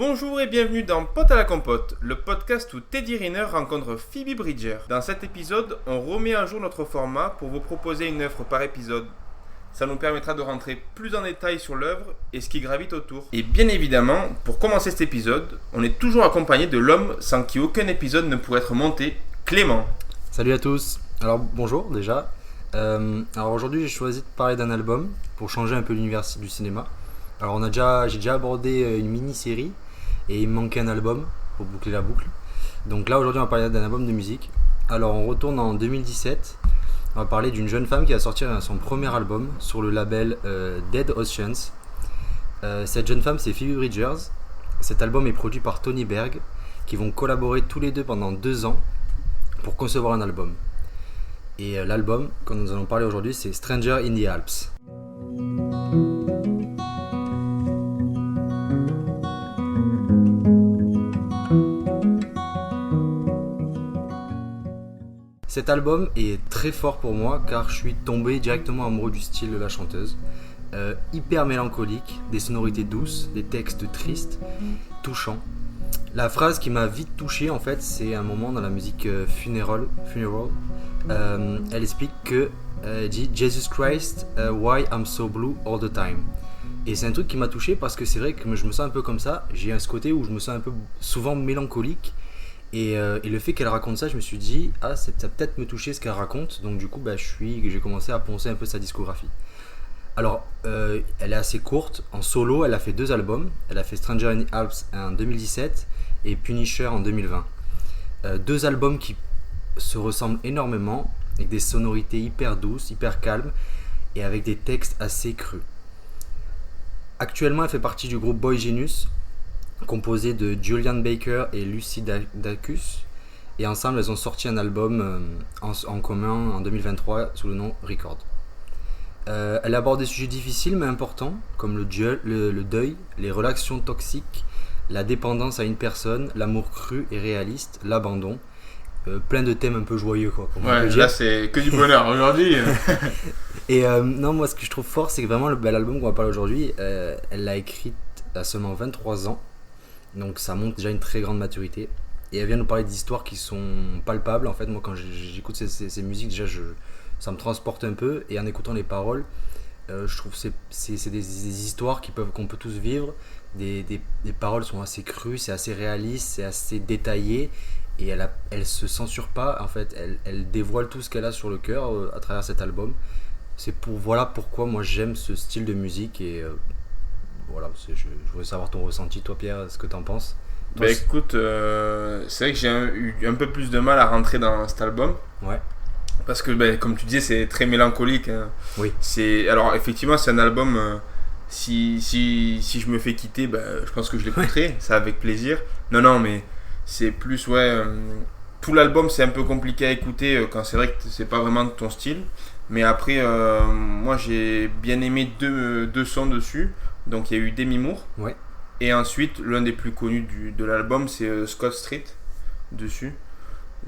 Bonjour et bienvenue dans Pote à la compote, le podcast où Teddy Riner rencontre Phoebe Bridger. Dans cet épisode, on remet à jour notre format pour vous proposer une œuvre par épisode. Ça nous permettra de rentrer plus en détail sur l'œuvre et ce qui gravite autour. Et bien évidemment, pour commencer cet épisode, on est toujours accompagné de l'homme sans qui aucun épisode ne pourrait être monté, Clément. Salut à tous. Alors bonjour déjà. Alors aujourd'hui j'ai choisi de parler d'un album pour changer un peu l'univers du cinéma. Alors j'ai déjà abordé une mini-série et il me manquait un album pour boucler la boucle. Donc là aujourd'hui on va parler d'un album de musique. Alors on retourne en 2017. On va parler d'une jeune femme qui va sortir son premier album sur le label Dead Oceans. Cette jeune femme c'est Phoebe Bridgers. Cet album est produit par Tony Berg qui vont collaborer tous les deux pendant 2 ans pour concevoir un album. Et l'album que nous allons parler aujourd'hui c'est Stranger in the Alps. Cet album est très fort pour moi car je suis tombé directement amoureux du style de la chanteuse. Hyper mélancolique, des sonorités douces, des textes tristes, touchants. La phrase qui m'a vite touché en fait, c'est un moment dans la musique Funeral. Elle explique que dit Jesus Christ, why I'm so blue all the time. Et c'est un truc qui m'a touché parce que c'est vrai que je me sens un peu comme ça. J'ai ce côté où je me sens un peu souvent mélancolique. Et le fait qu'elle raconte ça, je me suis dit, ça peut-être me toucher ce qu'elle raconte. Donc du coup, j'ai commencé à poncer un peu sa discographie. Alors, elle est assez courte. En solo, elle a fait 2 albums. Elle a fait Stranger in the Alps en 2017 et Punisher en 2020. 2 albums qui se ressemblent énormément, avec des sonorités hyper douces, hyper calmes et avec des textes assez crus. Actuellement, elle fait partie du groupe Boy Genius, composé de Julian Baker et Lucy Dacus, et ensemble elles ont sorti un album en commun en 2023 sous le nom Record. Elle aborde des sujets difficiles mais importants comme le deuil, les relations toxiques, la dépendance à une personne, l'amour cru et réaliste, l'abandon, plein de thèmes un peu joyeux quoi. Ouais, là c'est que du bonheur aujourd'hui. Et non, moi ce que je trouve fort c'est que vraiment l'album qu'on va parler aujourd'hui, elle l'a écrit à seulement 23 ans. Donc ça montre déjà une très grande maturité. Et elle vient nous parler d'histoires qui sont palpables. En fait, moi quand j'écoute ces musiques, déjà ça me transporte un peu. Et en écoutant les paroles, je trouve que c'est des histoires qu'on peut tous vivre. Des paroles sont assez crues, c'est assez réaliste, c'est assez détaillé. Et elle se censure pas, en fait. Elle dévoile tout ce qu'elle a sur le cœur à travers cet album. Voilà pourquoi moi j'aime ce style de musique. Et voilà, je voulais savoir ton ressenti, toi Pierre, ce que t'en penses. Écoute, c'est vrai que j'ai eu un peu plus de mal à rentrer dans cet album. Ouais. Parce que comme tu disais, c'est très mélancolique. Hein. Oui. Alors effectivement, c'est un album, si je me fais quitter, je pense que je l'écouterai, ça avec plaisir. Non, mais c'est plus, tout l'album c'est un peu compliqué à écouter quand c'est vrai que c'est pas vraiment de ton style. Mais après, moi j'ai bien aimé deux sons dessus. Donc il y a eu Demi Moore. Ouais. Et ensuite, l'un des plus connus de l'album, c'est Scott Street dessus.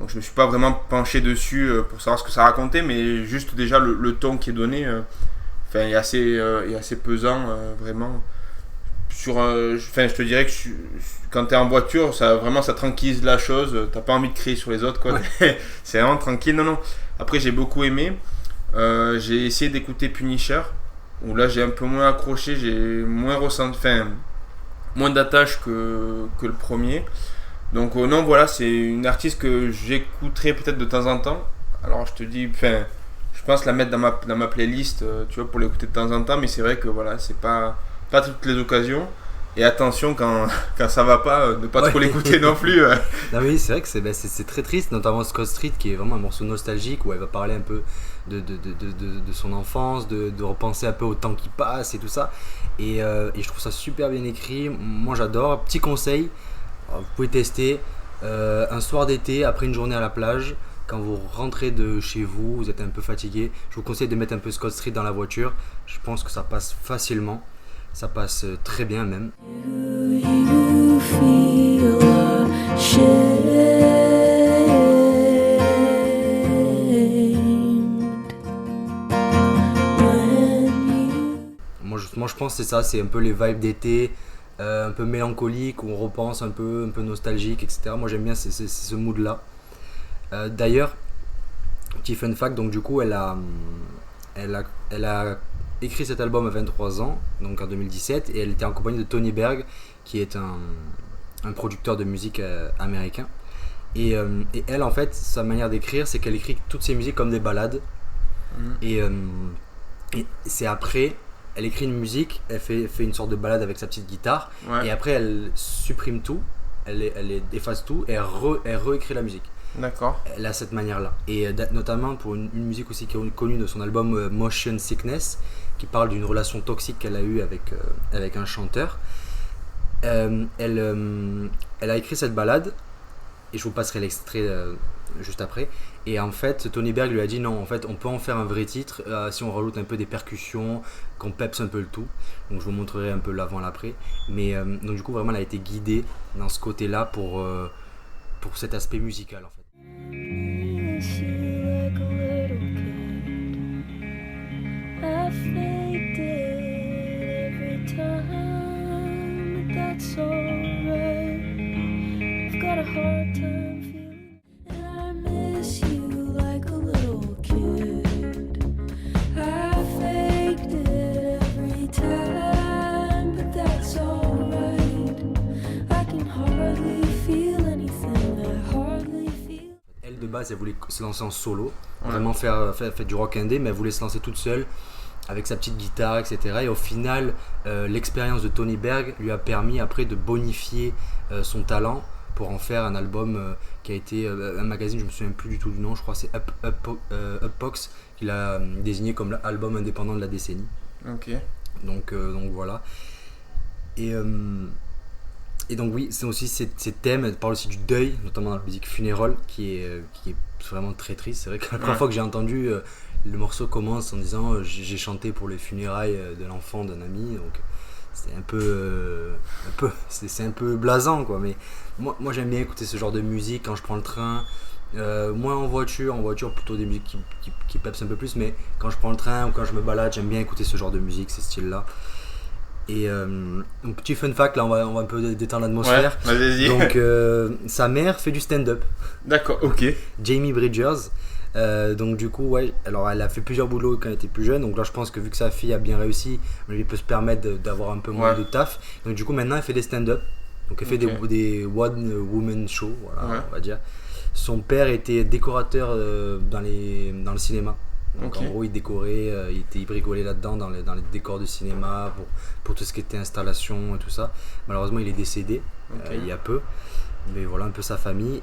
Donc je me suis pas vraiment penché dessus pour savoir ce que ça racontait, mais juste déjà le ton qui est donné, il est assez pesant vraiment. Je te dirais que quand tu es en voiture, ça tranquillise la chose. T'as pas envie de crier sur les autres, quoi. Ouais. C'est vraiment tranquille. Non. Après j'ai beaucoup aimé. J'ai essayé d'écouter Punisher. Où là j'ai un peu moins accroché, j'ai moins moins d'attache que le premier. Donc non, voilà, c'est une artiste que j'écouterai peut-être de temps en temps. Alors je te dis, je pense la mettre dans ma playlist, tu vois, pour l'écouter de temps en temps, mais c'est vrai que voilà, c'est pas toutes les occasions. Et attention quand ça va pas, ne pas trop l'écouter non plus. Non oui, c'est vrai que c'est très triste, notamment Scott Street qui est vraiment un morceau nostalgique où elle va parler un peu de son enfance, de repenser un peu au temps qui passe et tout ça. Et je trouve ça super bien écrit, moi j'adore. Petit conseil, vous pouvez tester un soir d'été après une journée à la plage. Quand vous rentrez de chez vous, vous êtes un peu fatigué, je vous conseille de mettre un peu Scott Street dans la voiture. Je pense que ça passe facilement. Ça passe très bien même. Moi je pense que c'est ça, c'est un peu les vibes d'été, un peu mélancolique, où on repense un peu nostalgique, etc. Moi j'aime bien ce mood-là. D'ailleurs, petit fun fact, donc du coup elle a écrit cet album à 23 ans, donc en 2017, et elle était en compagnie de Tony Berg, qui est un producteur de musique américain. Et elle, en fait, sa manière d'écrire, c'est qu'elle écrit toutes ses musiques comme des ballades. Et c'est après, elle écrit une musique, elle fait une sorte de balade avec sa petite guitare, et après elle supprime tout, elle efface tout, et elle réécrit la musique. D'accord. Elle a cette manière-là. Et notamment pour une musique aussi qui est connue de son album Motion Sickness, qui parle d'une relation toxique qu'elle a eue avec un chanteur. Elle a écrit cette balade, et je vous passerai l'extrait juste après. Et en fait, Tony Berg lui a dit non, en fait, on peut en faire un vrai titre si on rajoute un peu des percussions, qu'on peps un peu le tout. Donc je vous montrerai un peu l'avant et l'après. Mais donc du coup, vraiment, elle a été guidée dans ce côté-là pour cet aspect musical en fait. Elle de base, elle voulait se lancer en solo, vraiment faire du rock indé, mais elle voulait se lancer toute seule avec sa petite guitare, etc. Et au final, l'expérience de Tony Berg lui a permis après de bonifier son talent pour en faire un album qui a été un magazine, je me souviens plus du tout du nom, je crois que c'est Upbox qui l'a désigné comme l'album indépendant de la décennie. Ok. Donc voilà. Et donc oui, c'est aussi ces thèmes, elle parle aussi du deuil, notamment dans la musique Funeral, qui est vraiment très triste. C'est vrai que la première fois que j'ai entendu, le morceau commence en disant j'ai chanté pour les funérailles de l'enfant d'un ami, donc c'est un peu blasant quoi. Mais moi j'aime bien écouter ce genre de musique quand je prends le train, moins en voiture plutôt des musiques qui pepsent un peu plus, mais quand je prends le train ou quand je me balade, j'aime bien écouter ce genre de musique, ces styles-là. Et un petit fun fact, là on va un peu détendre l'atmosphère. Ouais, vas-y. Donc sa mère fait du stand-up. D'accord, ok. Jamie Bridgers. Donc du coup, ouais, alors elle a fait plusieurs boulots quand elle était plus jeune. Donc là, je pense que vu que sa fille a bien réussi, elle peut se permettre d'avoir un peu moins de taf. Donc du coup, maintenant, elle fait des stand-up. Donc elle fait des one woman show, voilà, on va dire. Son père était décorateur dans le cinéma. Donc en gros, il décorait, il bricolait là-dedans dans les décors de cinéma pour tout ce qui était installation et tout ça. Malheureusement, il est décédé il y a peu. Mais voilà un peu sa famille.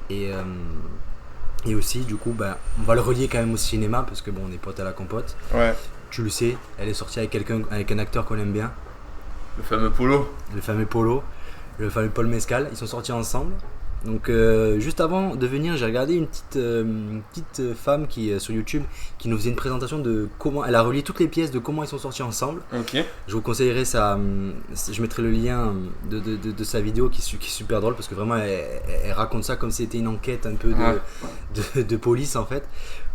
Et aussi, du coup, on va le relier quand même au cinéma parce que bon, on est potes à la compote. Ouais. Tu le sais, elle est sortie avec un acteur qu'on aime bien. Le fameux Polo. Le fameux Paul Mescal. Ils sont sortis ensemble. Donc juste avant de venir, j'ai regardé une petite femme qui sur YouTube qui nous faisait une présentation de comment elle a relié toutes les pièces de comment ils sont sortis ensemble. Ok. Je vous conseillerais ça. Je mettrai le lien de sa vidéo qui est super drôle parce que vraiment elle raconte ça comme si c'était une enquête un peu de police en fait.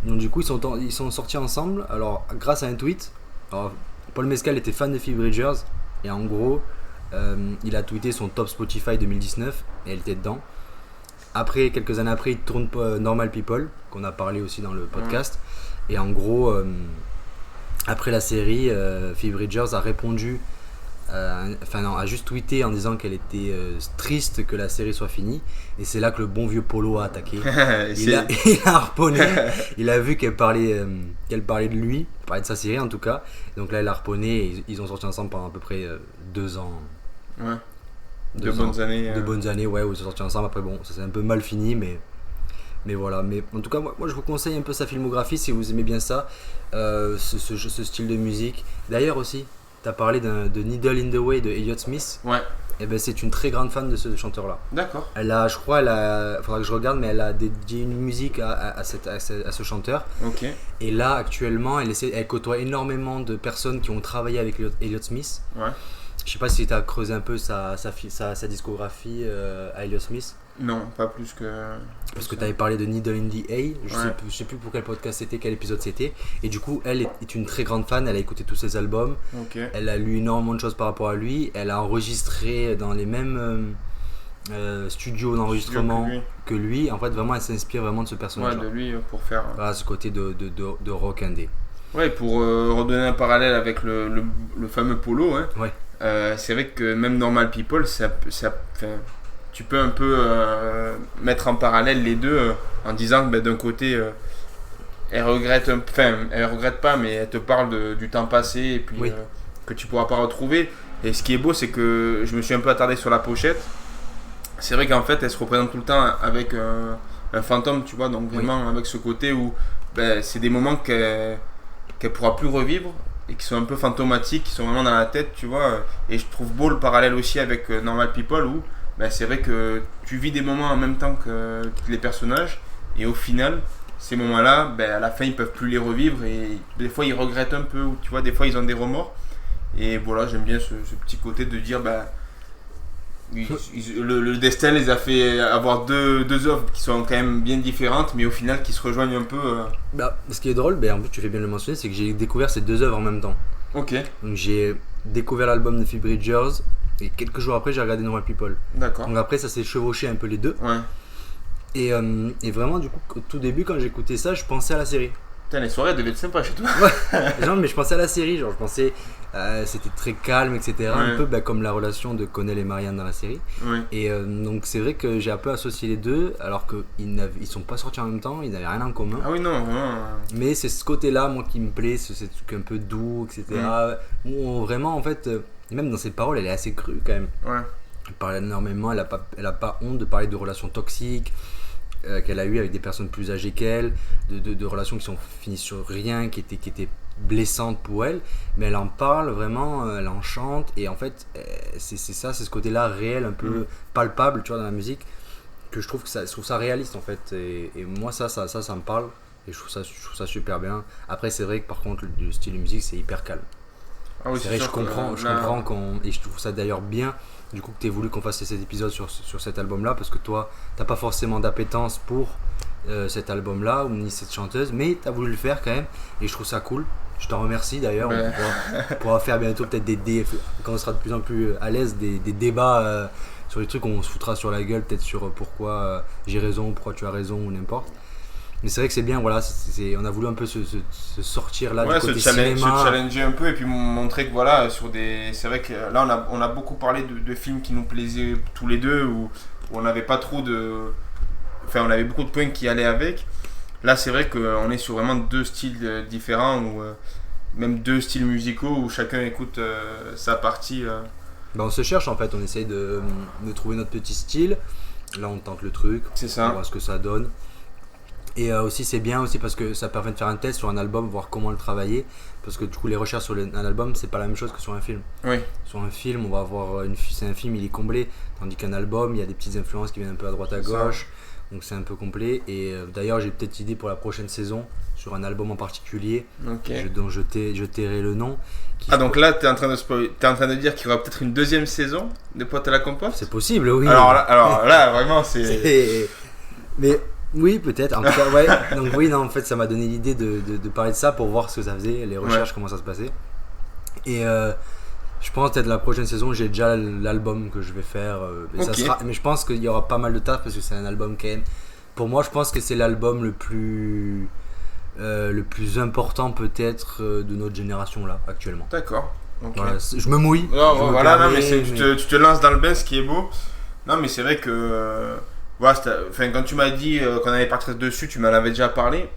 Donc du coup ils sont sortis ensemble. Alors grâce à un tweet. Alors, Paul Mescal était fan de Phoebe Bridgers et en gros il a tweeté son top Spotify 2019 et elle était dedans. Après, quelques années après, il tourne Normal People, qu'on a parlé aussi dans le podcast. Et en gros, après la série, Phoebe Bridgers a répondu, a juste tweeté en disant qu'elle était triste que la série soit finie. Et c'est là que le bon vieux Polo a attaqué. il a harponné. Il a vu qu'elle parlait de lui, parlait de sa série en tout cas. Donc là, elle a harponné et ils ont sorti ensemble pendant à peu près 2 ans. Ouais. De bonnes années, ouais, où ils sont sortis ensemble. Après, bon, ça s'est un peu mal fini, mais voilà. Mais en tout cas, moi je vous conseille un peu sa filmographie si vous aimez bien ça, ce style de musique. D'ailleurs, aussi, tu as parlé de Needle in the Way de Elliott Smith. Ouais. Et ben, c'est une très grande fan de ce chanteur-là. D'accord. Je crois, faudra que je regarde, mais elle a dédié une musique à ce chanteur. Ok. Et là, actuellement, elle côtoie énormément de personnes qui ont travaillé avec Elliott Smith. Ouais. Je sais pas si tu as creusé un peu sa discographie, Hailey Smith. Non, pas plus que. Parce que tu avais parlé de Needle in the Hay, je Ouais. sais plus pour quel podcast c'était, quel épisode c'était. Et du coup, elle est une très grande fan, elle a écouté tous ses albums, Ok. elle a lu énormément de choses par rapport à lui, elle a enregistré dans les mêmes studios d'enregistrement Lui. que lui. En fait, vraiment, elle s'inspire vraiment de ce Ouais, personnage. de lui pour faire. Voilà, ce côté de rock indé. Ouais, pour redonner un parallèle avec le fameux Polo, hein, Ouais. c'est vrai que même Normal People, enfin, tu peux un peu mettre en parallèle les deux en disant que ben, d'un côté, elle regrette, enfin, elle regrette pas, mais elle te parle du temps passé et puis Oui. que tu pourras pas retrouver. Et ce qui est beau, c'est que je me suis un peu attardé sur la pochette. C'est vrai qu'en fait, elle se représente tout le temps avec un fantôme, tu vois, donc vraiment avec ce côté où ben, c'est des moments qu'elle pourra plus revivre et qui sont un peu fantomatiques, qui sont vraiment dans la tête, tu vois. Et je trouve beau le parallèle aussi avec Normal People où ben, c'est vrai que tu vis des moments en même temps que les personnages et au final, ces moments-là, ben, à la fin, ils peuvent plus les revivre et des fois, ils regrettent un peu, ou, tu vois, des fois, ils ont des remords. Et voilà, j'aime bien ce petit côté de dire, ben, le destin les a fait avoir deux œuvres qui sont quand même bien différentes, mais au final qui se rejoignent un peu. Bah, ce qui est drôle, en plus tu fais bien de le mentionner, c'est que j'ai découvert ces deux œuvres en même temps. Ok, Donc j'ai découvert l'album de Phoebe Bridgers et quelques jours après j'ai regardé Normal People. d'accord. Donc après ça s'est chevauché un peu les deux. Ouais. Et vraiment du coup au tout début quand j'écoutais ça je pensais à la série. Putain, les soirées devaient être sympas chez toi. Genre, mais je pensais à la série, genre je pensais c'était très calme etc. Ouais. Un peu comme la relation de Connell et Marianne dans la série. Ouais. Et donc c'est vrai que j'ai un peu associé les deux alors qu'ils sont pas sortis en même temps, ils n'avaient rien en commun. Ah oui, non, vraiment. Mais c'est ce côté-là, moi, qui me plaît, c'est truc un peu doux, etc. Où vraiment, en fait, même dans ses paroles, elle est assez crue quand même. Ouais. Elle parle énormément, elle a pas honte de parler de relations toxiques qu'elle a eues avec des personnes plus âgées qu'elle, de relations qui sont finies sur rien, qui étaient blessantes pour elle. Mais elle en parle vraiment, elle en chante, et en fait, c'est ça, c'est ce côté-là réel, un peu palpable, tu vois, dans la musique, que je trouve ça réaliste, en fait. Et moi, ça me parle. Et je trouve ça super bien. Après, c'est vrai que par contre, le style de musique, c'est hyper calme. Ah oui, C'est vrai que sûr je comprends et je trouve ça d'ailleurs bien du coup que tu aies voulu qu'on fasse cet épisode sur cet album-là parce que toi, t'as pas forcément d'appétence pour cet album-là ou ni cette chanteuse, mais tu as voulu le faire quand même et je trouve ça cool. Je t'en remercie d'ailleurs. Ouais. On pourra faire bientôt peut-être quand on sera de plus en plus à l'aise, des débats sur les trucs où on se foutra sur la gueule, peut-être sur pourquoi j'ai raison, pourquoi tu as raison ou n'importe. Mais c'est vrai que c'est bien, voilà, on a voulu un peu se sortir là Ouais, du côté se cinéma. challenger un peu et puis montrer que voilà, c'est vrai que là on a beaucoup parlé de films qui nous plaisaient tous les deux où on n'avait pas trop enfin on avait beaucoup de points qui allaient avec. Là c'est vrai qu'on est sur vraiment deux styles différents ou même deux styles musicaux où chacun écoute sa partie. On se cherche en fait, on essaye de trouver notre petit style. Là on tente le truc, C'est on ça. voit ce que ça donne. Et aussi c'est bien aussi parce que ça permet de faire un test sur un album, voir comment le travailler. Parce que du coup les recherches sur un album c'est pas la même chose que sur un film. Oui. Sur un film on va avoir c'est un film il est comblé, tandis qu'un album il y a des petites influences qui viennent un peu à droite à gauche. Donc c'est un peu complet. Et d'ailleurs j'ai peut-être idée pour la prochaine saison sur un album en particulier dont je tairai le nom. Donc là t'es en train de dire qu'il y aura peut-être une deuxième saison de Potes à la compote. C'est possible, oui. Alors là vraiment c'est... Mais oui, peut-être. En tout cas, ouais. Donc oui, non, en fait, ça m'a donné l'idée de parler de ça pour voir ce que ça faisait, les recherches, comment ça se passait. Et je pense peut-être la prochaine saison, j'ai déjà l'album que je vais faire. Mais je pense qu'il y aura pas mal de taf parce que c'est un album quand même. Pour moi, je pense que c'est l'album le plus important peut-être de notre génération là actuellement. D'accord. Okay. Voilà, je me mouille. Non, mais tu te lances dans le bain, ce qui est beau. Non, mais c'est vrai que voilà, quand tu m'as dit qu'on allait partir dessus, tu m'en avais déjà parlé.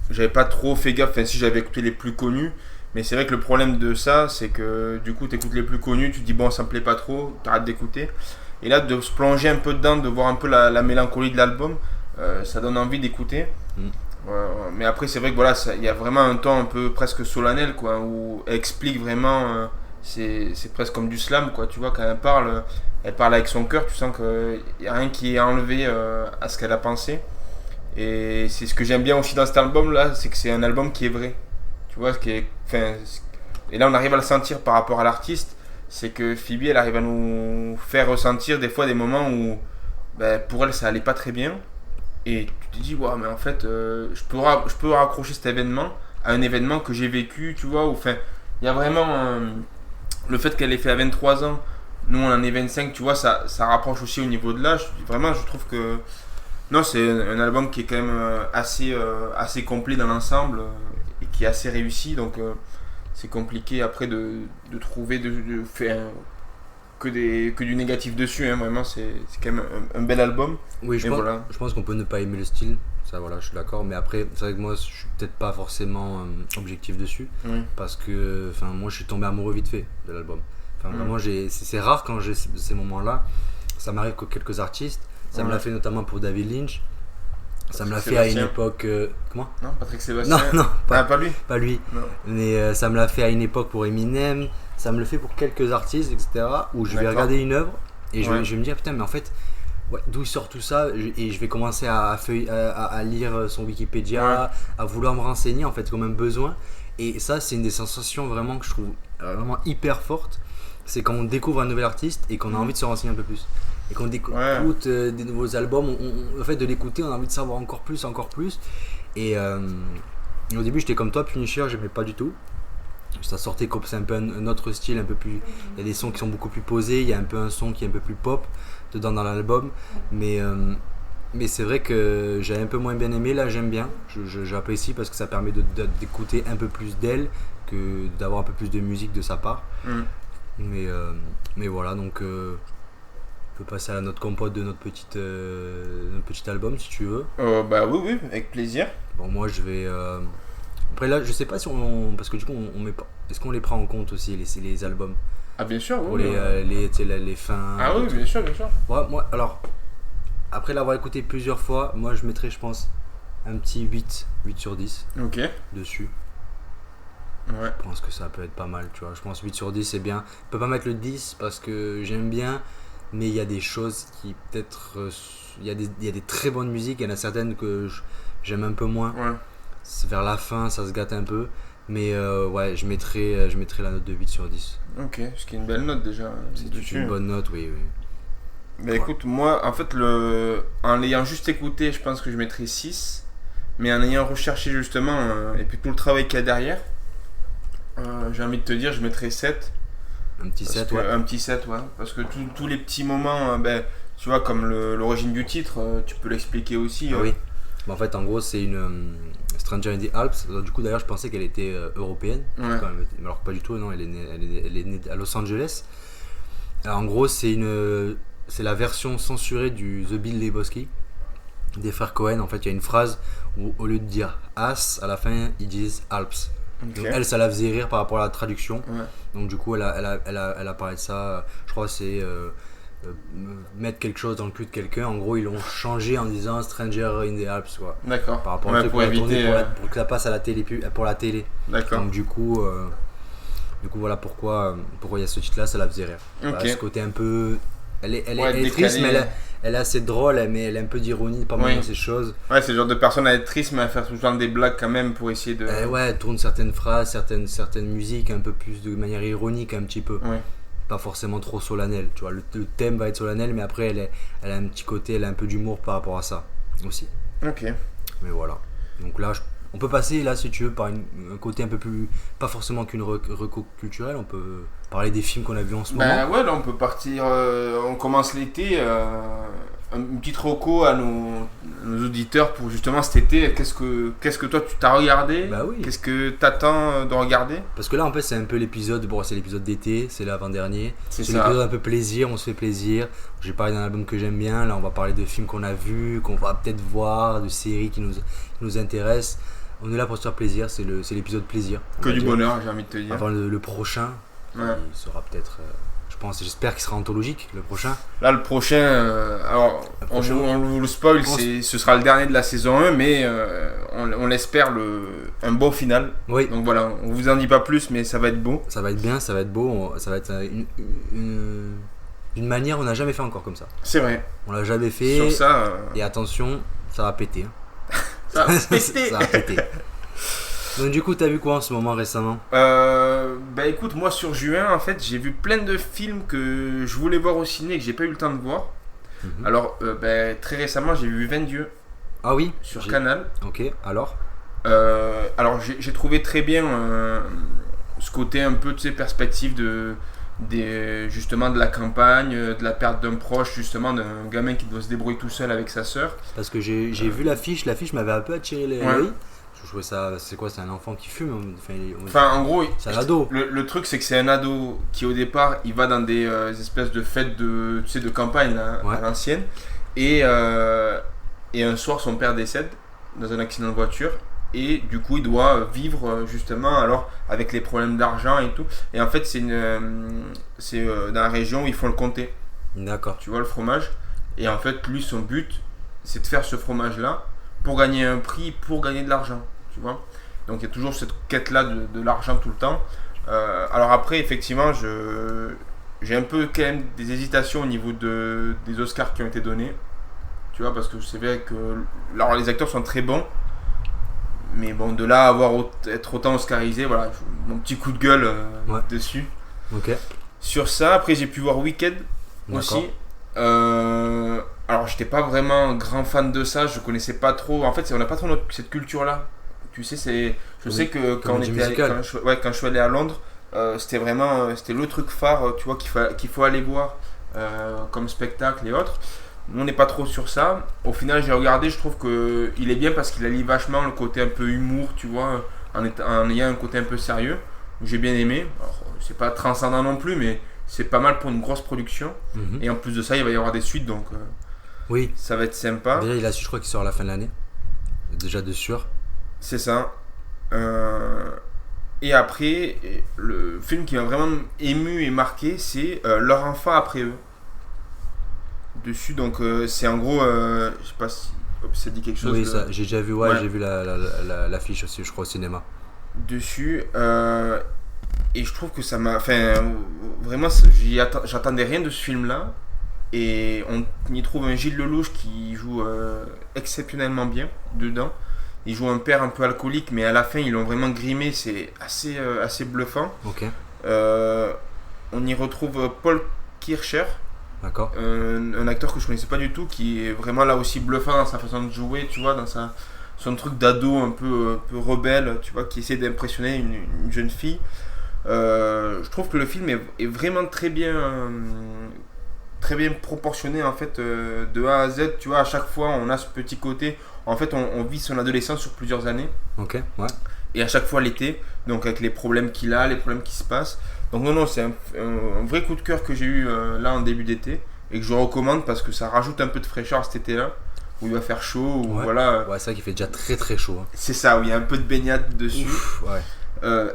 J'avais pas trop fait gaffe, si j'avais écouté les plus connus. Mais c'est vrai que le problème de ça, c'est que du coup, tu écoutes les plus connus, tu te dis bon, ça me plaît pas trop, tu arrêtes d'écouter. Et là, de se plonger un peu dedans, de voir un peu la mélancolie de l'album, ça donne envie d'écouter. Mais après, c'est vrai que voilà, il y a vraiment un ton un peu presque solennel, quoi, où elle explique vraiment, c'est presque comme du slam, quoi, tu vois, quand elle parle avec son cœur, tu sens qu'il n'y a rien qui est enlevé à ce qu'elle a pensé. Et c'est ce que j'aime bien aussi dans cet album-là, c'est que c'est un album qui est vrai. Tu vois, et là on arrive à le sentir par rapport à l'artiste, c'est que Phoebe, elle arrive à nous faire ressentir des fois des moments où pour elle ça allait pas très bien. Et tu te dis, ouais, mais en fait, je peux raccrocher cet événement à un événement que j'ai vécu, tu vois. Enfin, il y a vraiment le fait qu'elle ait fait à 23 ans, nous on en est 25, tu vois, ça rapproche aussi au niveau de l'âge. Vraiment, je trouve que. Non, c'est un album qui est quand même assez complet dans l'ensemble et qui est assez réussi. Donc, c'est compliqué après de trouver de faire que du négatif dessus. Hein. Vraiment, c'est quand même un bel album. Oui, Voilà. je pense qu'on peut ne pas aimer le style, ça voilà, je suis d'accord, mais après, c'est vrai que moi je suis peut-être pas forcément objectif dessus, parce que moi je suis tombé amoureux vite fait de l'album. Vraiment, c'est rare quand j'ai ces moments-là, ça m'arrive que quelques artistes, ça me l'a fait notamment pour David Lynch, ça me l'a fait à une époque. Comment ? Non, Patrick Sébastien. Non, pas lui. Pas lui. Non. Mais ça me l'a fait à une époque pour Eminem, ça me le fait pour quelques artistes, etc. Où je vais regarder une œuvre et je vais me dire, putain, mais en fait, d'où il sort tout ça ? Et je vais commencer à lire son Wikipédia, à vouloir me renseigner, en fait, comme un besoin. Et ça, c'est une des sensations vraiment que je trouve vraiment hyper forte. C'est quand on découvre un nouvel artiste et qu'on a envie de se renseigner un peu plus. Et qu'on écoute des nouveaux albums, le fait de l'écouter, on a envie de savoir encore plus. Et au début, j'étais comme toi, Punisher, j'aimais pas du tout. Ça sortait comme c'est un peu un autre style, un peu plus. Il y a des sons qui sont beaucoup plus posés, il y a un peu un son qui est un peu plus pop dedans dans l'album. Mais c'est vrai que j'avais un peu moins bien aimé, là j'aime bien. J'apprécie parce que ça permet d'écouter un peu plus d'elle, que d'avoir un peu plus de musique de sa part. Mais voilà, donc. On peut passer à notre compote de notre petit album si tu veux. Oui, avec plaisir. Bon, moi je vais. Après là, je sais pas si on. Parce que du coup, on met pas. Est-ce qu'on les prend en compte aussi, les albums ? Ah, bien sûr, pour oui. les fins. Ah, oui, bien sûr. Ouais, moi, alors. Après l'avoir écouté plusieurs fois, moi je mettrais, je pense, un petit 8 sur 10 dessus. Ouais. Je pense que ça peut être pas mal, tu vois. Je pense 8 sur 10 c'est bien. Je peux pas mettre le 10 parce que j'aime bien. Mais il y a des choses qui peut-être. Il y a des très bonnes musiques, il y en a certaines que j'aime un peu moins. C'est vers la fin, ça se gâte un peu. Mais je mettrai la note de 8 sur 10. Ok, ce qui est une belle note déjà. C'est une bonne note, oui. Mais écoute, moi, en fait, en l'ayant juste écouté, je pense que je mettrais 6. Mais en ayant recherché justement, et puis tout le travail qu'il y a derrière, j'ai envie de te dire, je mettrais 7. Un petit 7, Un petit 7, ouais. Parce que tous les petits moments, tu vois, comme l'origine du titre, tu peux l'expliquer aussi. Oui. En fait, en gros, c'est une Stranger in the Alps. Du coup, d'ailleurs, je pensais qu'elle était européenne. Quand même. Alors pas du tout, non, elle est née à Los Angeles. Alors, en gros, c'est la version censurée du The Big Lebowski des frères Cohen. En fait, il y a une phrase où, au lieu de dire As, à la fin, ils disent Alps. Donc elle, ça la faisait rire par rapport à la traduction. Donc du coup, elle a parlé de ça. Je crois que c'est mettre quelque chose dans le cul de quelqu'un. En gros, ils l'ont changé en disant Stranger in the Alps, quoi. D'accord. Par rapport à pour éviter pour que ça passe à la télé, pour la télé. D'accord. Donc du coup, voilà pourquoi il y a ce titre-là, ça la faisait rire. Voilà, ce côté un peu, elle est triste, mais elle est assez drôle, mais elle a un peu d'ironie pas mal dans ces choses. Ouais, c'est le genre de personne à être triste, mais à faire tout le temps des blagues quand même pour essayer de. Elle tourne certaines phrases, certaines musiques un peu plus de manière ironique, un petit peu. Pas forcément trop solennel. Tu vois, le thème va être solennel, mais après, elle a un petit côté, elle a un peu d'humour par rapport à ça aussi. Ok. Mais voilà. Donc là, on peut passer, là, si tu veux, par un côté un peu plus. Pas forcément qu'une reco culturelle, on peut parler des films qu'on a vus en ce moment. Ouais, là, on peut partir. On commence l'été. Une petite reco à nos auditeurs pour justement cet été. Qu'est-ce que toi tu t'as regardé ? Oui. Qu'est-ce que t'attends de regarder ? Parce que là, en fait, c'est un peu l'épisode. Bon, c'est l'épisode d'été, c'est l'avant-dernier. C'est ça. L'épisode un peu plaisir, on se fait plaisir. J'ai parlé d'un album que j'aime bien. Là, on va parler de films qu'on a vus, qu'on va peut-être voir, de séries qui nous intéressent. On est là pour se faire plaisir. C'est l'épisode plaisir. Que du bonheur, j'ai envie de te dire. Avant le prochain, il sera peut-être. J'espère qu'il sera anthologique le prochain. Là, le prochain, on vous le spoil, ce sera le dernier de la saison 1, mais on l'espère un beau final. Oui. Donc voilà, on vous en dit pas plus, mais ça va être beau. Ça va être bien, ça va être beau, ça va être d'une manière on n'a jamais fait encore comme ça. C'est vrai. On l'a jamais fait. Sur ça. Et attention, ça va péter. Ça va péter. Ça va péter. Donc du coup, t'as vu quoi en ce moment récemment? Bah écoute, moi sur juin, en fait, j'ai vu plein de films que je voulais voir au ciné et que j'ai pas eu le temps de voir. Mhm. Alors, bah, très récemment, j'ai vu 20 Dieux Ah oui? sur Canal. Ok, alors? Alors, j'ai trouvé très bien ce côté un peu, tu sais, perspective justement de la campagne, de la perte d'un proche, justement, d'un gamin qui doit se débrouiller tout seul avec sa sœur. Parce que j'ai vu l'affiche m'avait un peu attiré Ouais. l'œil. Je trouvais ça, c'est quoi? C'est un enfant qui fume? Enfin, Enfin, en gros, c'est un ado. le truc, c'est que c'est un ado qui, au départ, il va dans des espèces de fêtes tu sais, de campagne là, Ouais. à l'ancienne. Et un soir, son père décède dans un accident de voiture. Et du coup, il doit vivre justement alors avec les problèmes d'argent et tout. Et en fait, c'est dans la région où ils font le comté, D'accord. tu vois, le fromage. Et en fait, lui, son but, c'est de faire ce fromage-là pour gagner un prix, pour gagner de l'argent, tu vois. Donc il y a toujours cette quête-là de l'argent tout le temps. Alors après, effectivement, j'ai un peu quand même des hésitations au niveau des Oscars qui ont été donnés. Tu vois, parce que c'est vrai que alors, les acteurs sont très bons. Mais bon, de là à être autant oscarisé, voilà, mon petit coup de gueule Ouais. dessus. Ok. Sur ça, après j'ai pu voir Wicked D'accord. aussi. Alors j'étais pas vraiment un grand fan de ça, je connaissais pas trop. En fait, on n'a pas trop cette culture-là. Tu sais, je sais que quand comédie musicale. quand je suis allé à Londres, c'était vraiment c'était le truc phare, tu vois, qu'il faut aller voir comme spectacle et autres. Nous, on n'est pas trop sur ça. Au final, j'ai regardé, je trouve que il est bien parce qu'il allie vachement le côté un peu humour, tu vois, en ayant un côté un peu sérieux. J'ai bien aimé. Alors, c'est pas transcendant non plus, mais c'est pas mal pour une grosse production. Mhm. Et en plus de ça, il va y avoir des suites, donc Oui. ça va être sympa. Déjà, il a su, je crois qu'il sort à la fin de l'année. Déjà de sûr. C'est ça. Euh, Et après, le film qui m'a vraiment ému et marqué, c'est Leur enfant après eux. Dessus, donc c'est en gros, je sais pas si ça dit quelque chose. Oui, ça, j'ai déjà vu, Ouais. j'ai vu l'affiche aussi, je crois, au cinéma. Dessus. Et je trouve que ça m'a. Enfin, vraiment, j'attendais rien de ce film-là. Et on y trouve un Gilles Lelouch qui joue exceptionnellement bien dedans. Il joue un père un peu alcoolique, mais à la fin, ils l'ont vraiment grimé. C'est assez bluffant. Ok, On y retrouve Paul Kircher, d'accord. un acteur que je connaissais pas du tout, qui est vraiment là aussi bluffant dans sa façon de jouer, tu vois, dans son truc d'ado un peu rebelle, tu vois, qui essaie d'impressionner une jeune fille. Je trouve que le film est vraiment très bien proportionné en fait de A à Z, tu vois, à chaque fois on a ce petit côté, en fait on vit son adolescence sur plusieurs années, Ok, ouais. et à chaque fois l'été, donc avec les problèmes qu'il a, les problèmes qui se passent. Donc non, c'est un vrai coup de cœur que j'ai eu là en début d'été, et que je recommande parce que ça rajoute un peu de fraîcheur à cet été-là, où il va faire chaud, où Ouais. voilà, Ouais, c'est vrai qu'il fait déjà très très chaud. Hein. c'est ça, où il y a un peu de baignade dessus. Ouf, ouais.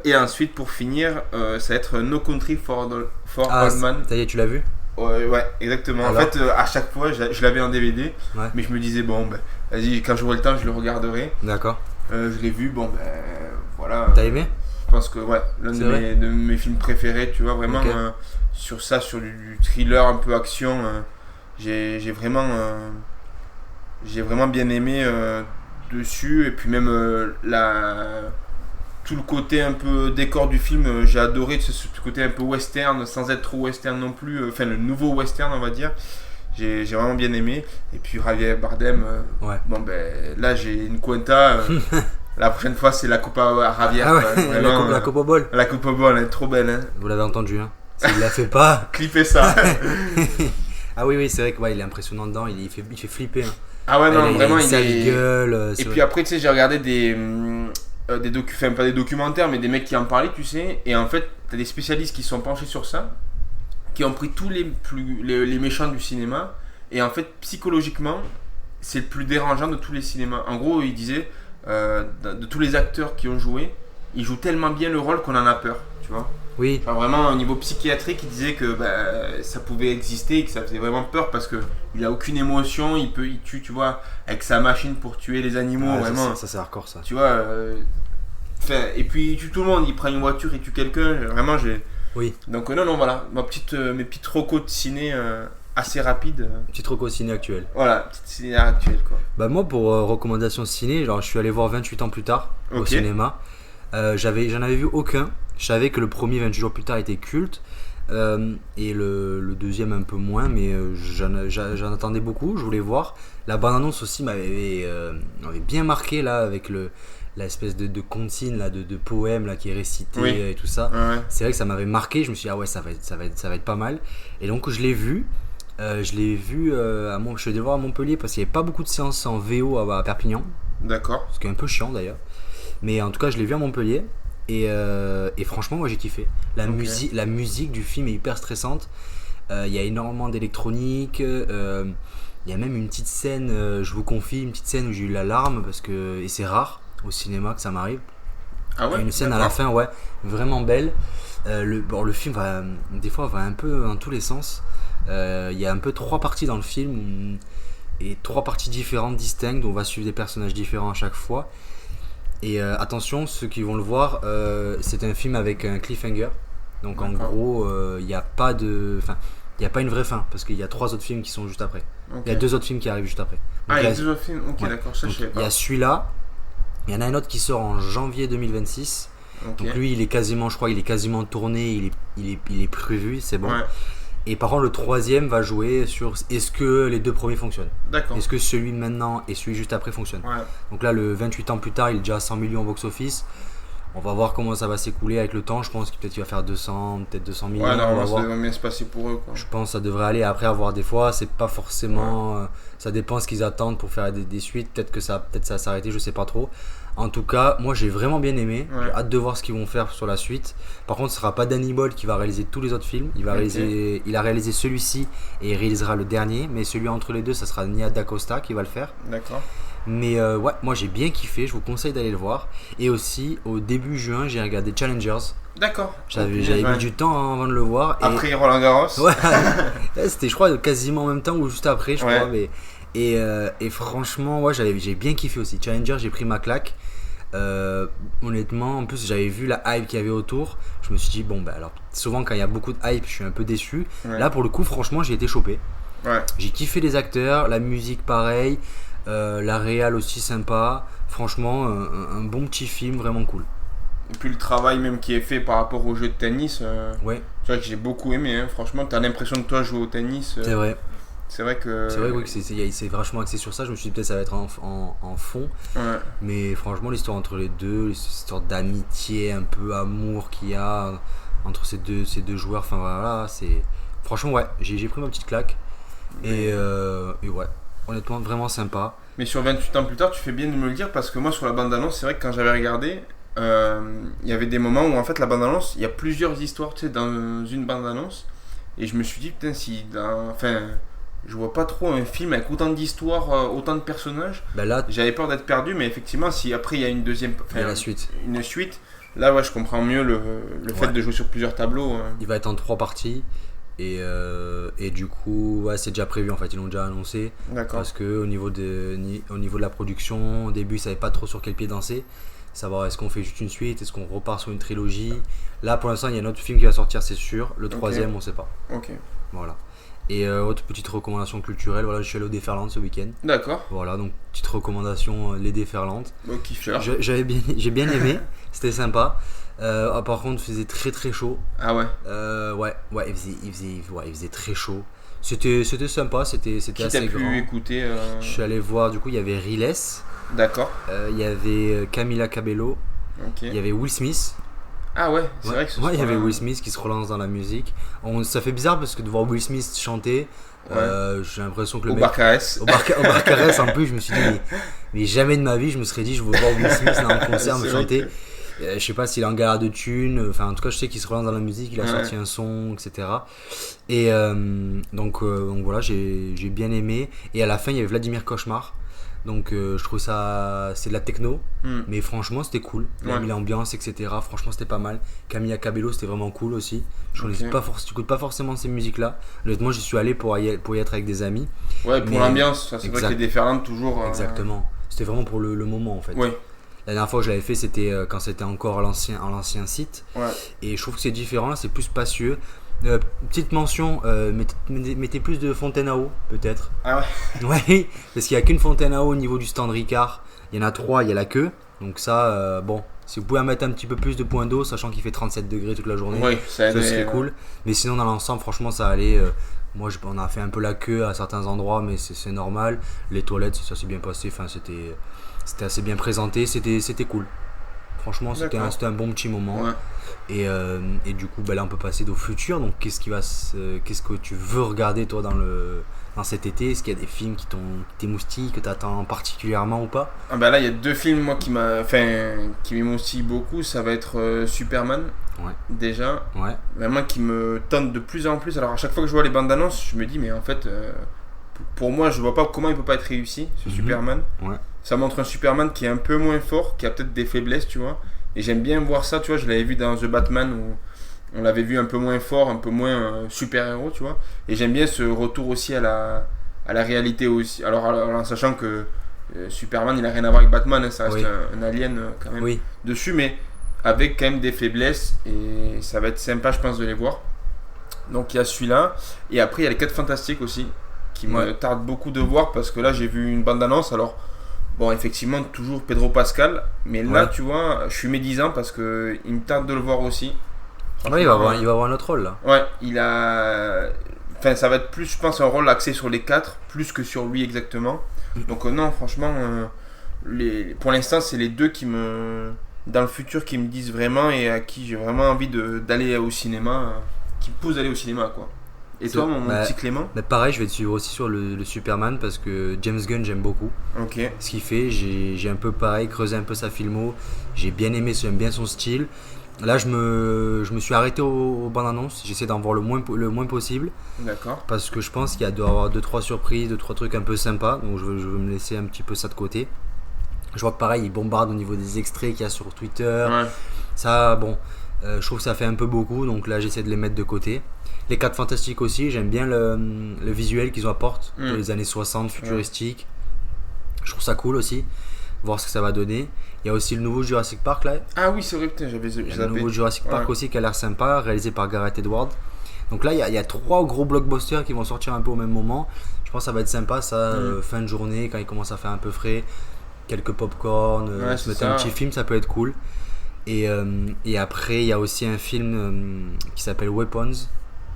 Et ensuite, pour finir, ça va être No Country for Ah, Old Men. ça y est, tu l'as vu? Ouais, exactement. Alors En fait, à chaque fois, je l'avais en DVD, Ouais. mais je me disais, bon, ben, vas-y, quand j'aurai le temps, je le regarderai. D'accord. Je l'ai vu, bon, ben, voilà. T'as aimé? Je pense que, ouais, l'un C'est de vrai mes films préférés, tu vois, vraiment, Ok. sur ça, sur du thriller un peu action, j'ai vraiment bien aimé dessus. Et puis même tout le côté un peu décor du film, j'ai adoré ce côté un peu western, sans être trop western non plus, enfin le nouveau western, on va dire. J'ai vraiment bien aimé. Et puis Javier Bardem, Ouais. bon ben là j'ai une cuenta. La prochaine fois c'est la Copa Javier. Ah ouais, quoi. Vraiment, la Copa Ball. la Copa Ball, elle est trop belle. Hein. Vous l'avez entendu, hein. S'il la fait pas. Clippez ça. Ah oui, c'est vrai que ouais, il est impressionnant dedans, il fait flipper. Hein. Ah ouais, non, il a vraiment une il sale est. gueule. Et c'est puis vrai. après, tu sais, j'ai regardé enfin pas des documentaires, mais des mecs qui en parlaient, tu sais. Et en fait, t'as des spécialistes qui se sont penchés sur ça, qui ont pris tous les méchants du cinéma. Et en fait, psychologiquement, c'est le plus dérangeant de tous les cinémas. En gros, ils disaient, de tous les acteurs qui ont joué, ils jouent tellement bien le rôle qu'on en a peur, tu vois. Oui, Enfin, vraiment, au niveau psychiatrique, il disait que ça pouvait exister et que ça faisait vraiment peur parce qu'il a aucune émotion, il tue, tu vois, avec sa machine pour tuer les animaux, ouais, vraiment. ça c'est hardcore ça. Tu vois, et puis il tue tout le monde, il prend une voiture, il tue quelqu'un, vraiment j'ai. Oui, Donc non, voilà, mes petites recos de ciné assez rapides. petite reco ciné actuelle. Voilà, petite ciné actuelle quoi. Bah moi pour recommandation ciné, genre je suis allé voir 28 ans plus tard au Ok. cinéma. J'en avais vu aucun. Je savais que le premier 28 jours plus tard était culte. Et le deuxième un peu moins, mais j'en attendais beaucoup, je voulais voir. La bande-annonce aussi m'avait bien marqué là, avec l'espèce de comptine là, de poème là, qui est récité et tout ça. Ouais. C'est vrai que ça m'avait marqué, je me suis dit ah ouais, ça va être pas mal. Et donc je l'ai vu. Je suis allé le voir à Montpellier parce qu'il n'y avait pas beaucoup de séances en VO à Perpignan, D'accord. ce qui est un peu chiant d'ailleurs. Mais en tout cas, je l'ai vu à Montpellier. Et franchement, moi j'ai kiffé. La musique du film est hyper stressante. Il y a énormément d'électronique. Il y a même une petite scène, je vous confie, une petite scène où j'ai eu la larme et c'est rare au cinéma que ça m'arrive. Ah ouais. Une scène à la fin, ouais, vraiment belle. Le film des fois va un peu dans tous les sens. Il y a un peu 3 parties dans le film et 3 parties différentes, distinctes. On va suivre des personnages différents à chaque fois. Et attention, ceux qui vont le voir, c'est un film avec un cliffhanger. Donc en gros, il n'y a pas une vraie fin parce qu'il y a 3 autres films qui sont juste après. Il y a 2 autres films qui arrivent juste après. Donc, il y a 2 autres films. Ok, ouais. D'accord, ça je savais pas. Il y a celui-là. Il y en a un autre qui sort en janvier 2026. Donc lui, il est quasiment tourné. Il est prévu, c'est bon. Ouais. Et par contre, le troisième va jouer sur est-ce que les 2 premiers fonctionnent. D'accord. Est-ce que celui de maintenant et celui juste après fonctionnent. Ouais. Donc là, le 28 ans plus tard, il est déjà à 100 millions au box-office. On va voir comment ça va s'écouler avec le temps. Je pense qu'il va faire 200, peut-être 200 millions. Ouais, normalement, ça devrait bien se passer pour eux, quoi. Je pense que ça devrait aller. Après, avoir des fois, c'est pas forcément. Ça dépend ce qu'ils attendent pour faire des suites. Peut-être que ça va s'arrêter, je sais pas trop. En tout cas, moi j'ai vraiment bien aimé. Ouais. J'ai hâte de voir ce qu'ils vont faire sur la suite. Par contre, ce sera pas Danny Boyle qui va réaliser tous les autres films. Il a réalisé celui-ci et il réalisera le dernier. Mais celui entre les deux, ça sera Nia DaCosta qui va le faire. D'accord. Mais ouais, moi j'ai bien kiffé. Je vous conseille d'aller le voir. Et aussi, au début juin, j'ai regardé Challengers. D'accord. J'avais mis du temps avant de le voir. Après Roland Garros. Ouais. C'était, je crois, quasiment en même temps ou juste après, je crois. Mais... Et franchement, ouais, j'ai bien kiffé aussi. Challenger, j'ai pris ma claque. Honnêtement, en plus, j'avais vu la hype qu'il y avait autour. Je me suis dit, bon, bah alors, souvent quand il y a beaucoup de hype, je suis un peu déçu. Ouais. Là, pour le coup, franchement, j'ai été chopé. Ouais. J'ai kiffé les acteurs, la musique pareil, la réal aussi sympa. Franchement, un bon petit film vraiment cool. Et puis le travail même qui est fait par rapport au jeu de tennis, ouais. C'est vrai que j'ai beaucoup aimé. Hein. Franchement, t'as l'impression de toi jouer au tennis. C'est vrai. C'est vrai que c'est vachement axé sur ça. Je me suis dit peut-être ça va être en fond. Ouais. Mais franchement, l'histoire entre les deux, l'histoire d'amitié, un peu amour qu'il y a entre ces deux joueurs, enfin voilà, c'est. Franchement, ouais, j'ai pris ma petite claque. Et ouais, honnêtement, vraiment sympa. Mais sur 28 ans plus tard, tu fais bien de me le dire parce que moi, sur la bande-annonce, c'est vrai que quand j'avais regardé, il y avait des moments où en fait, la bande-annonce, il y a plusieurs histoires, tu sais, dans une bande-annonce. Et je me suis dit, putain, je vois pas trop un film avec autant d'histoires, autant de personnages. Bah là, j'avais peur d'être perdu, mais effectivement, si après il y a une deuxième, la suite. Une suite, là ouais, je comprends mieux le fait de jouer sur plusieurs tableaux. Il va être en 3 parties et du coup, ouais, c'est déjà prévu en fait, ils l'ont déjà annoncé. D'accord. Parce que au niveau de la production, au début, ils savaient pas trop sur quel pied danser. Savoir est-ce qu'on fait juste une suite, est-ce qu'on repart sur une trilogie. Là, pour l'instant, il y a un autre film qui va sortir, c'est sûr. Le troisième, on sait pas. Ok. Voilà. Et autre petite recommandation culturelle, voilà, je suis allé au Déferlante ce week-end. D'accord. Voilà, donc petite recommandation, les Déferlantes. J'ai bien aimé, c'était sympa. Par contre, il faisait très très chaud. Ah ouais. Ouais, il faisait très chaud. C'était sympa, c'était assez grand. Qui t'as pu écouter Je suis allé voir, du coup, il y avait Riles. D'accord. Il y avait Camila Cabello. Ok. Il y avait Will Smith. Ah ouais, c'est vrai que il y avait Will Smith qui se relance dans la musique. Ça fait bizarre parce que de voir Will Smith chanter, j'ai l'impression que le mec... Au Barcarès en plus, je me suis dit, mais jamais de ma vie, je me serais dit, je veux voir Will Smith dans un concert me chanter. Je sais pas s'il est en galère de thunes, enfin en tout cas, je sais qu'il se relance dans la musique, il a sorti un son, etc. Et donc voilà, j'ai bien aimé. Et à la fin, il y avait Vladimir Cauchemar. Donc je trouve ça, c'est de la techno, mais franchement c'était cool. Il a mis l'ambiance, etc. Franchement c'était pas mal. Camila Cabello c'était vraiment cool aussi. Je n'écoute pas forcément ces musiques-là. Honnêtement j'y suis allé pour y être avec des amis. Ouais, pour l'ambiance, c'est vrai que les Déferlantes toujours. Exactement. C'était vraiment pour le moment en fait. Oui. La dernière fois que je l'avais fait c'était quand c'était encore l'ancien site. Ouais. Et je trouve que c'est différent, là c'est plus spacieux. Petite mention, mettez plus de fontaine à eau peut-être. Ah ouais. Ouais, parce qu'il n'y a qu'une fontaine à eau au niveau du stand Ricard. Il y en a 3, il y a la queue. Donc ça, bon, Si vous pouvez en mettre un petit peu plus de points d'eau, sachant qu'il fait 37 degrés toute la journée, Oui, ça ça serait aiderait, cool. Mais sinon, dans l'ensemble, franchement, ça allait. Moi, on a fait un peu la queue à certains endroits, mais c'est normal. Les toilettes, ça s'est bien passé. Enfin, c'était assez bien présenté. C'était cool. Franchement, D'accord. c'était un bon petit moment. Ouais. Et du coup, là, on peut passer au futur. Donc, qu'est-ce que tu veux regarder, toi, dans cet été? Est-ce qu'il y a des films qui t'émoustillent, que tu attends particulièrement ou pas? Ah bah là, il y a deux films moi qui m'émoustillent beaucoup. Ça va être Superman, Ouais, déjà. ouais. Vraiment qui me tente de plus en plus. Alors à chaque fois que je vois les bandes annonces, je me dis mais en fait, pour moi, je vois pas comment il peut pas être réussi, ce Mhm. Superman. Ouais. Ça montre un Superman qui est un peu moins fort, qui a peut-être des faiblesses, tu vois. Et j'aime bien voir ça, tu vois. Je l'avais vu dans The Batman où on l'avait vu un peu moins fort, un peu moins super-héros, tu vois. Et j'aime bien ce retour aussi à la réalité aussi. Alors en sachant que Superman, il a rien à voir avec Batman, hein, ça reste Oui. un alien quand même Oui. dessus, mais avec quand même des faiblesses. Et ça va être sympa, je pense, de les voir. Donc il y a celui-là. Et après, il y a les 4 Fantastiques aussi, qui me Ouais. tarde beaucoup de voir parce que là, j'ai vu une bande-annonce. Alors, bon, effectivement, toujours Pedro Pascal. Mais là, Ouais. tu vois, je suis médisant parce que il me tarde de le voir aussi. Ouais, Franchement, il va avoir un autre rôle là. ouais, il a. Enfin, ça va être plus, je pense, un rôle axé sur les 4, plus que sur lui exactement. Donc, non, franchement, pour l'instant, c'est les deux qui me. Dans le futur, qui me disent vraiment et à qui j'ai vraiment envie d'aller au cinéma. Qui me poussent d'aller au cinéma, quoi. Et toi, mon Bah, petit Clément? bah, pareil, je vais te suivre aussi sur le Superman parce que James Gunn, j'aime beaucoup Ok. ce qu'il fait. J'ai un peu pareil, creusé un peu sa filmo. J'ai bien aimé, j'aime bien son style. Là, je me suis arrêté aux bandes annonces. J'essaie d'en voir le moins possible D'accord. parce que je pense qu'il doit y avoir 2-3 surprises, 2-3 trucs un peu sympas. Donc, je veux me laisser un petit peu ça de côté. Je vois que pareil, il bombarde au niveau des extraits qu'il y a sur Twitter. Ouais. Ça, bon, je trouve que ça fait un peu beaucoup, donc là j'essaie de les mettre de côté. Les 4 Fantastiques aussi, j'aime bien le visuel qu'ils apportent Mm. pour les années 60, futuristique. Je trouve ça cool aussi, voir ce que ça va donner. Il y a aussi le nouveau Jurassic Park là. Ah oui, c'est vrai, putain, j'avais Il y a le zappé. nouveau Jurassic Park Ouais. aussi qui a l'air sympa, réalisé par Gareth Edwards. Donc là, il y a 3 gros blockbusters qui vont sortir un peu au même moment. Je pense que ça va être sympa, ça, fin de journée, quand il commence à faire un peu frais. Quelques popcorn, Ouais, se c'est mettre ça. un petit film, ça peut être cool. Et après, il y a aussi un film qui s'appelle Weapons.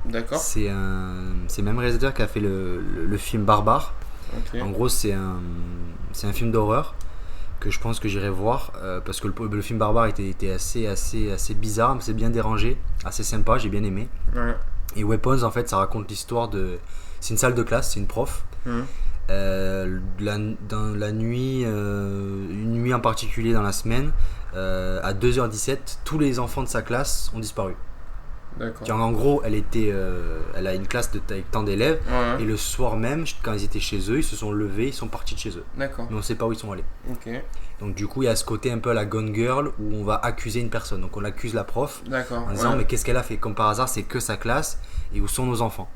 D'accord. C'est le même réalisateur qui a fait le film Barbare. Ok. En gros, c'est un film d'horreur que je pense que j'irai voir parce que le film Barbare était assez bizarre, mais c'est bien dérangé, assez sympa, j'ai bien aimé. Ouais. Et Weapons, en fait, ça raconte l'histoire de. C'est une salle de classe, c'est une prof. Mhm. Dans la nuit, une nuit en particulier dans la semaine, à 2h17, tous les enfants de sa classe ont disparu. D'accord. En gros, elle a une classe avec tant d'élèves, Ouais. et le soir même, quand ils étaient chez eux, ils se sont levés, ils sont partis de chez eux. D'accord. Mais on ne sait pas où ils sont allés. Ok. Donc du coup, il y a ce côté un peu à la Gone Girl où on va accuser une personne. Donc on accuse la prof D'accord. en disant Ouais. mais qu'est-ce qu'elle a fait? Comme par hasard, c'est que sa classe, et où sont nos enfants?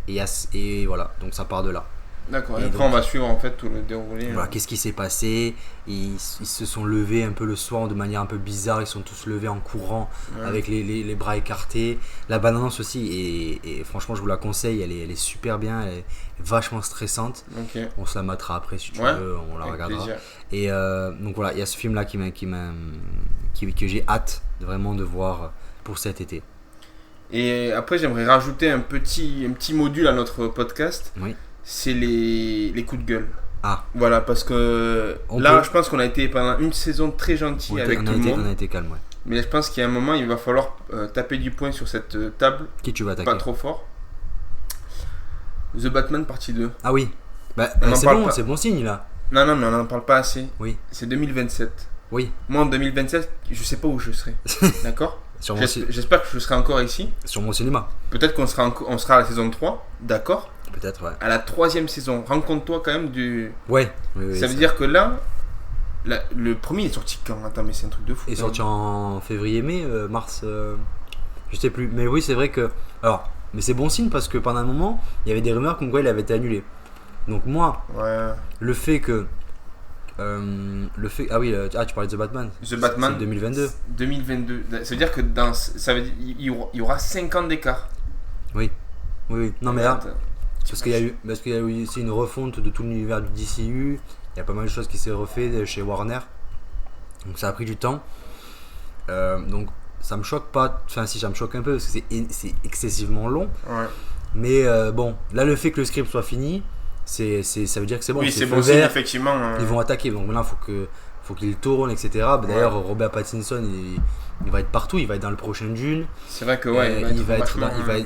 Et voilà, donc ça part de là. D'accord. Et Et après, donc- on va suivre en fait tout le déroulé. Voilà, qu'est-ce qui s'est passé? Ils se sont levés un peu le soir de manière un peu bizarre, ils sont tous levés en courant Ouais. avec les bras écartés. La bande-annonce aussi, et franchement je vous la conseille, elle est super bien, elle est vachement stressante. Ok. On se la mettra après si tu Ouais, veux, on la Avec regardera. plaisir. Et donc voilà, il y a ce film là que j'ai hâte vraiment de voir pour cet été. Et après, j'aimerais rajouter un petit module à notre podcast. Oui. C'est les coups de gueule. Ah, Voilà, parce que On là, peut. je pense qu'on a été pendant une saison très gentil avec tout le monde. on a été calme, ouais. Mais je pense qu'il y a un moment, il va falloir taper du poing sur cette table, Qui tu vas attaquer? pas trop fort. The Batman partie 2. Ah oui, bah, On en c'est parle bon, pas. c'est bon signe là. Non, non, mais on n'en parle pas assez. Oui, C'est 2027. oui. Moi, en 2027, je sais pas où je serai. D'accord. Sur mon, J'espère que je serai encore ici. sur mon cinéma, Peut-être qu'on sera, on sera à la saison 3. D'accord. peut-être, ouais. À la 3e saison, rends compte-toi quand même du. Ouais, oui, ça veut dire que là, le premier est sorti quand? Attends, mais c'est un truc de fou. Il est quand sorti même. en février, mai, mars, je sais plus. Mais oui, c'est vrai que. Alors, mais c'est bon signe parce que pendant un moment, il y avait des rumeurs comme quoi il avait été annulé. Donc moi, Ouais. le fait que. Ah oui, tu parlais de The Batman. The Batman. C'est 2022. 2022. Ça veut dire que ça veut dire, il y aura 5 ans d'écart. Oui. Oui, oui. Non, mais là, Attends. parce qu'il y a eu aussi une refonte de tout l'univers du DCU. Il y a pas mal de choses qui s'est refait chez Warner. Donc ça a pris du temps. Donc ça me choque pas, enfin si ça me choque un peu parce que c'est excessivement long. Ouais. Mais bon, là le fait que le script soit fini, ça veut dire que c'est bon. Oui, c'est bon signe, effectivement. Ils vont attaquer, donc maintenant faut qu'ils tournent, etc. D'ailleurs, Robert Pattinson, il va être partout, il va être dans le prochain Dune. C'est vrai que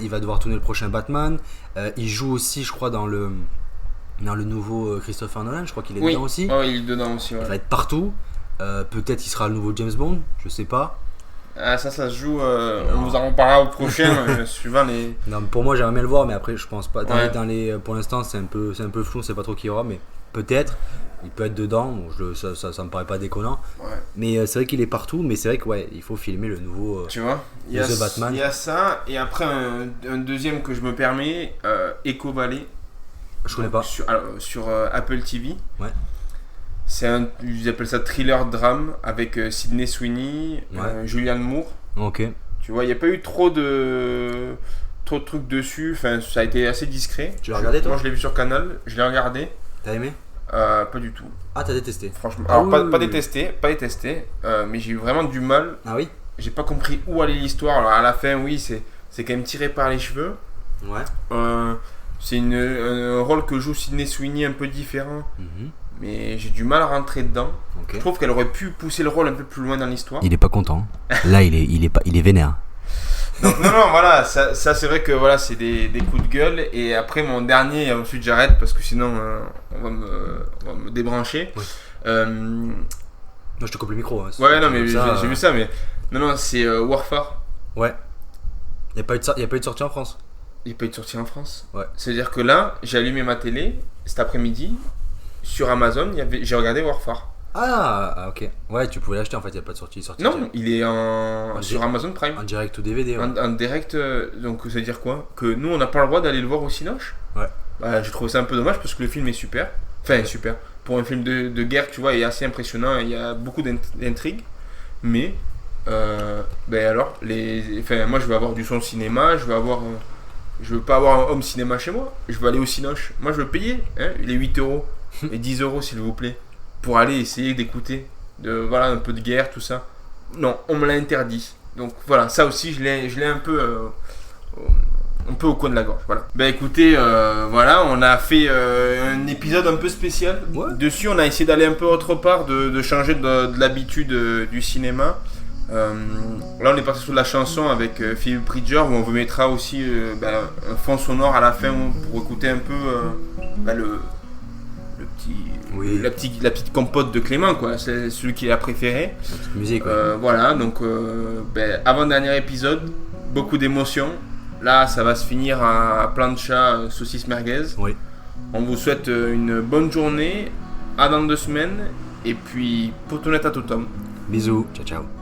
il va devoir tourner le prochain Batman. Il joue aussi, je crois, dans le nouveau Christopher Nolan, je crois qu'il est dedans aussi. Oui, il est dedans aussi. Ouais. Il va être partout. Peut-être il sera le nouveau James Bond, je sais pas. Ah, ça se joue, on vous en reparlera au prochain, suivant les... Non, pour moi j'aimerais bien le voir, mais après je pense pas. Pour l'instant c'est un peu flou, on sait pas trop qui y aura, mais peut-être, il peut être dedans, bon, ça me paraît pas déconnant. Ouais. Mais c'est vrai qu'il est partout, mais c'est vrai que il faut filmer le nouveau tu vois, The Batman. Il y a ça, et après un deuxième que je me permets, Echo Valley. Je connais pas. Sur Apple TV. Ouais. Ils appellent ça thriller drame avec Sydney Sweeney, Julianne Moore. Ok. Tu vois, il n'y a pas eu trop de trucs dessus. Enfin, ça a été assez discret. Tu l'as regardé toi? Moi, je l'ai vu sur Canal. Je l'ai regardé. T'as aimé? Pas du tout. Ah, t'as détesté? Franchement. Alors, pas détesté. Mais j'ai eu vraiment du mal. Ah oui? J'ai pas compris où allait l'histoire. Alors, à la fin, oui, c'est quand même tiré par les cheveux. Ouais. C'est un rôle que joue Sydney Sweeney un peu différent. Mm-hmm. Mais j'ai du mal à rentrer dedans. Okay. Je trouve qu'elle aurait pu pousser le rôle un peu plus loin dans l'histoire. Il est pas content. Là, il est vénère. Donc non, voilà, ça c'est vrai que voilà, c'est des coups de gueule. Et après mon dernier, ensuite j'arrête parce que sinon on va me débrancher. Oui. Non, je te coupe le micro. Hein, ouais, non, mais j'ai vu ça, mais non, c'est Warfare. Ouais. Il n'y a pas eu de sortie en France. Il n'y a pas eu de sortie en France. Ouais. C'est-à-dire que là, j'ai allumé ma télé cet après-midi. Sur Amazon, j'ai regardé Warfare. Ah, ok. Ouais, tu pouvais l'acheter en fait, il n'y a pas de sortie. Non, il est sur Amazon Prime. En direct ou DVD. Ouais. En direct, donc ça veut dire quoi? Que nous, on n'a pas le droit d'aller le voir au Cinoche. Ouais. Bah, je trouve ça un peu dommage parce que le film est super. Enfin, super. Pour un film de guerre, tu vois, il est assez impressionnant. Il y a beaucoup d'intrigues. Mais, alors, moi, je veux avoir du son cinéma. Je veux pas avoir un home cinéma chez moi. Je veux aller au Cinoche. Moi, je veux payer les 8 euros et 10 euros, s'il vous plaît, pour aller essayer d'écouter un peu de guerre, tout ça. Non, on me l'a interdit. Donc voilà, ça aussi, je l'ai un peu au coin de la gorge. Voilà. Écoutez, on a fait un épisode un peu spécial. Ouais. Dessus, on a essayé d'aller un peu autre part, de changer de l'habitude du cinéma. Là on est parti sur la chanson avec Phoebe Bridger où on vous mettra aussi un fond sonore à la fin pour écouter un peu la petite compote de Clément, quoi. C'est celui qu'il a préféré. La petite musique, ouais. Voilà, donc avant-dernier épisode, beaucoup d'émotions. Là ça va se finir à plancha saucisse merguez. Oui. On vous souhaite une bonne journée, à dans 2 semaines, et puis potonette à tout homme. Bisous, ciao ciao.